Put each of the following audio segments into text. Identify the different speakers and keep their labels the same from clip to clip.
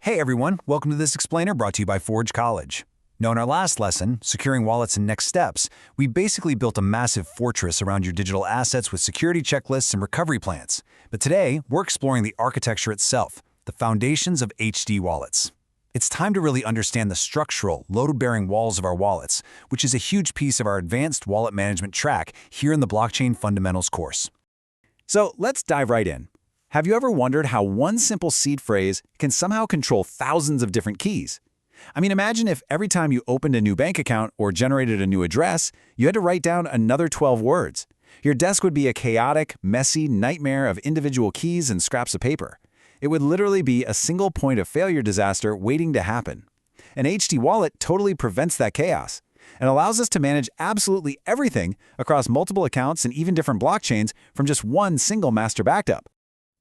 Speaker 1: Hey everyone, welcome to this explainer brought to you by Forge College. Now in our last lesson, Securing Wallets and Next Steps, we basically built a massive fortress around your digital assets with security checklists and recovery plans. But today, we're exploring the architecture itself, the foundations of HD wallets. It's time to really understand the structural, load-bearing walls of our wallets, which is a huge piece of our advanced wallet management track here in the Blockchain Fundamentals course. So let's dive right in. Have you ever wondered how one simple seed phrase can somehow control thousands of different keys? I mean, imagine if every time you opened a new bank account or generated a new address, you had to write down another 12 words. Your desk would be a chaotic, messy nightmare of individual keys and scraps of paper. It would literally be a single point of failure disaster waiting to happen. An HD wallet totally prevents that chaos and allows us to manage absolutely everything across multiple accounts and even different blockchains from just one single master backup.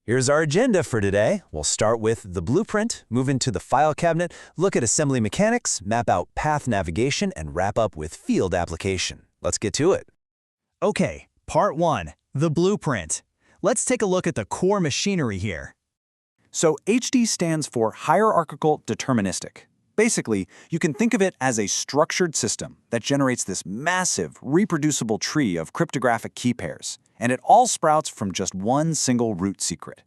Speaker 1: Here's our agenda for today. We'll start with the blueprint, move into the file cabinet, look at assembly mechanics, map out path navigation, and wrap up with field application. Let's get to it.
Speaker 2: Okay, part 1, the blueprint. Let's take a look at the core machinery here.
Speaker 1: So HD stands for hierarchical deterministic. Basically, you can think of it as a structured system that generates this massive, reproducible tree of cryptographic key pairs, and it all sprouts from just one single root secret.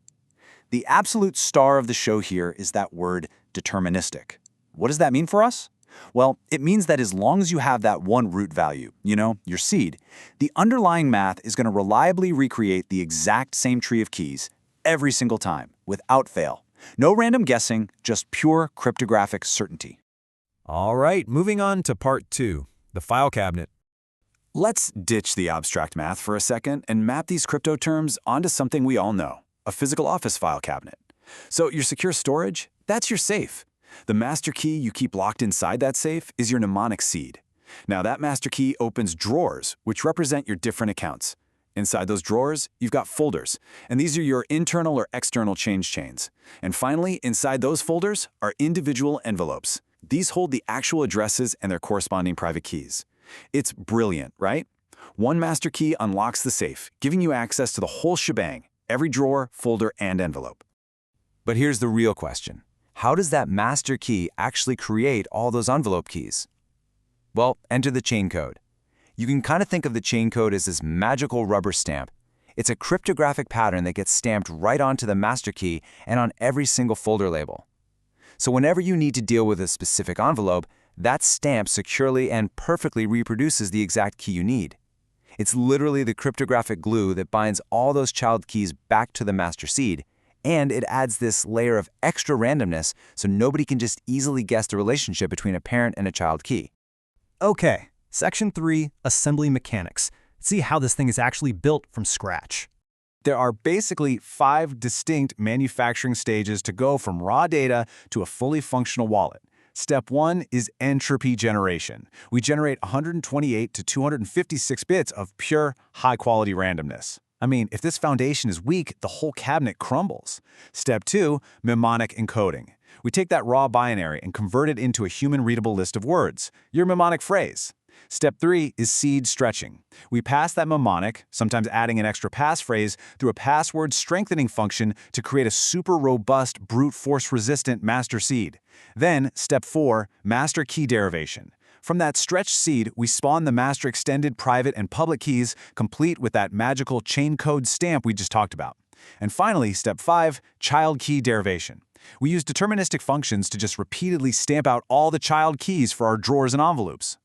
Speaker 1: The absolute star of the show here is that word deterministic. What does that mean for us? Well, it means that as long as you have that one root value, your seed, the underlying math is going to reliably recreate the exact same tree of keys every single time, without fail. No random guessing, just pure cryptographic certainty.
Speaker 3: All right, moving on to part 2, the file cabinet.
Speaker 1: Let's ditch the abstract math for a second and map these crypto terms onto something we all know, a physical office file cabinet. So your secure storage, that's your safe. The master key you keep locked inside that safe is your mnemonic seed. Now that master key opens drawers, which represent your different accounts. Inside those drawers, you've got folders, and these are your internal or external change chains. And finally, inside those folders are individual envelopes. These hold the actual addresses and their corresponding private keys. It's brilliant, right? One master key unlocks the safe, giving you access to the whole shebang, every drawer, folder, and envelope.
Speaker 3: But here's the real question. How does that master key actually create all those envelope keys? Well, enter the chain code. You can kind of think of the chain code as this magical rubber stamp. It's a cryptographic pattern that gets stamped right onto the master key and on every single folder label. So whenever you need to deal with a specific envelope, that stamp securely and perfectly reproduces the exact key you need. It's literally the cryptographic glue that binds all those child keys back to the master seed, and it adds this layer of extra randomness so nobody can just easily guess the relationship between a parent and a child key.
Speaker 2: Okay, Section 3, assembly mechanics. See how this thing is actually built from scratch.
Speaker 1: There are basically 5 distinct manufacturing stages to go from raw data to a fully functional wallet. Step 1 is entropy generation. We generate 128 to 256 bits of pure, high-quality randomness. I mean, if this foundation is weak, the whole cabinet crumbles. Step 2, mnemonic encoding. We take that raw binary and convert it into a human-readable list of words, your mnemonic phrase. Step 3 is seed stretching. We pass that mnemonic, sometimes adding an extra passphrase, through a password strengthening function to create a super robust, brute force resistant master seed. Then, step 4, master key derivation. From that stretched seed, we spawn the master extended private and public keys, complete with that magical chain code stamp we just talked about. And finally, step 5, child key derivation. We use deterministic functions to just repeatedly stamp out all the child keys for our drawers and envelopes.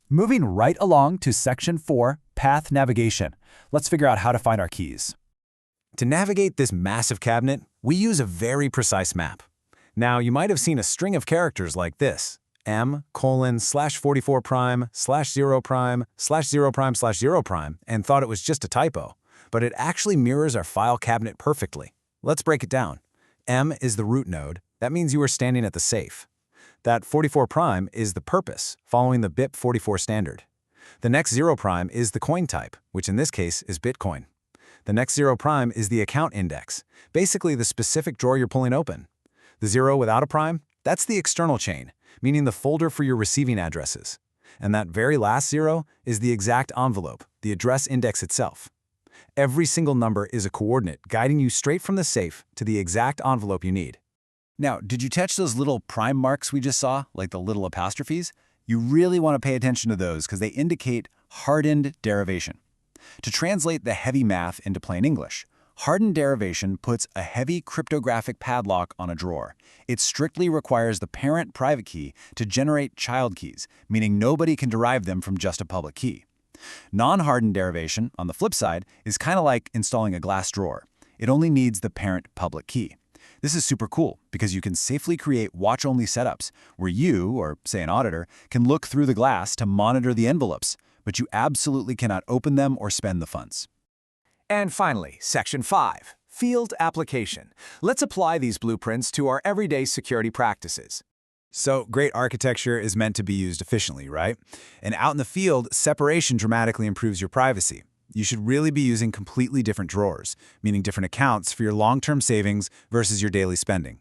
Speaker 4: Moving right along to Section 4, Path Navigation. Let's figure out how to find our keys.
Speaker 1: To navigate this massive cabinet, we use a very precise map. Now, you might have seen a string of characters like this, m:44'/0'/0'/0'/0', and thought it was just a typo, but it actually mirrors our file cabinet perfectly. Let's break it down. M is the root node. That means you are standing at the safe. That 44' is the purpose, following the BIP44 standard. The next 0' is the coin type, which in this case is Bitcoin. The next 0' is the account index, basically the specific drawer you're pulling open. The 0 without a prime, that's the external chain, meaning the folder for your receiving addresses. And that very last 0 is the exact envelope, the address index itself. Every single number is a coordinate guiding you straight from the safe to the exact envelope you need.
Speaker 4: Now, did you catch those little prime marks we just saw, like the little apostrophes? You really want to pay attention to those because they indicate hardened derivation. To translate the heavy math into plain English, hardened derivation puts a heavy cryptographic padlock on a drawer. It strictly requires the parent private key to generate child keys, meaning nobody can derive them from just a public key. Non-hardened derivation, on the flip side, is kind of like installing a glass drawer. It only needs the parent public key. This is super cool because you can safely create watch-only setups where you, or say an auditor, can look through the glass to monitor the envelopes, but you absolutely cannot open them or spend the funds.
Speaker 1: And finally, Section 5, Field Application. Let's apply these blueprints to our everyday security practices. So, great architecture is meant to be used efficiently, right? And out in the field, separation dramatically improves your privacy. You should really be using completely different drawers, meaning different accounts for your long-term savings versus your daily spending.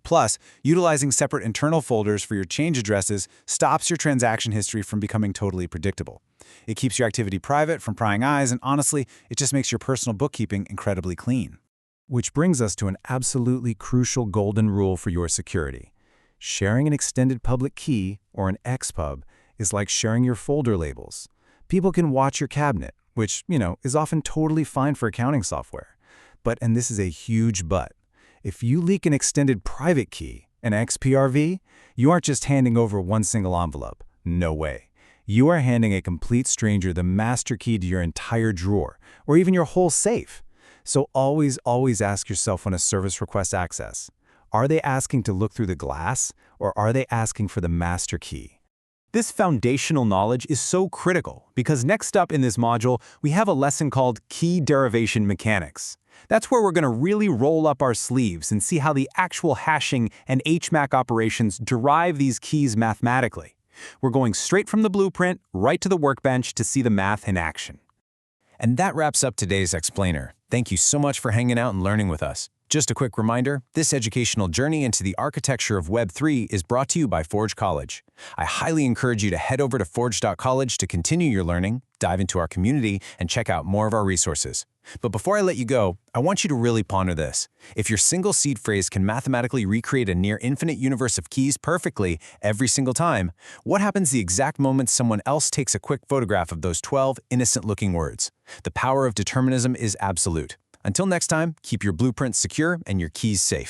Speaker 1: Plus, utilizing separate internal folders for your change addresses stops your transaction history from becoming totally predictable. It keeps your activity private from prying eyes, and honestly, it just makes your personal bookkeeping incredibly clean.
Speaker 2: Which brings us to an absolutely crucial golden rule for your security. Sharing an extended public key, or an XPub, is like sharing your folder labels. People can watch your cabinet, which, is often totally fine for accounting software. But, and this is a huge but, if you leak an extended private key, an XPRV, you aren't just handing over one single envelope. No way. You are handing a complete stranger the master key to your entire drawer, or even your whole safe. So always ask yourself when a service requests access, are they asking to look through the glass, or are they asking for the master key? This foundational knowledge is so critical because next up in this module, we have a lesson called Key Derivation Mechanics. That's where we're going to really roll up our sleeves and see how the actual hashing and HMAC operations derive these keys mathematically. We're going straight from the blueprint right to the workbench to see the math in action.
Speaker 3: And that wraps up today's explainer. Thank you so much for hanging out and learning with us. Just a quick reminder, this educational journey into the architecture of Web3 is brought to you by Forge College. I highly encourage you to head over to forge.college to continue your learning, dive into our community, and check out more of our resources. But before I let you go, I want you to really ponder this. If your single seed phrase can mathematically recreate a near infinite universe of keys perfectly every single time, what happens the exact moment someone else takes a quick photograph of those 12 innocent-looking words? The power of determinism is absolute. Until next time, keep your blueprints secure and your keys safe.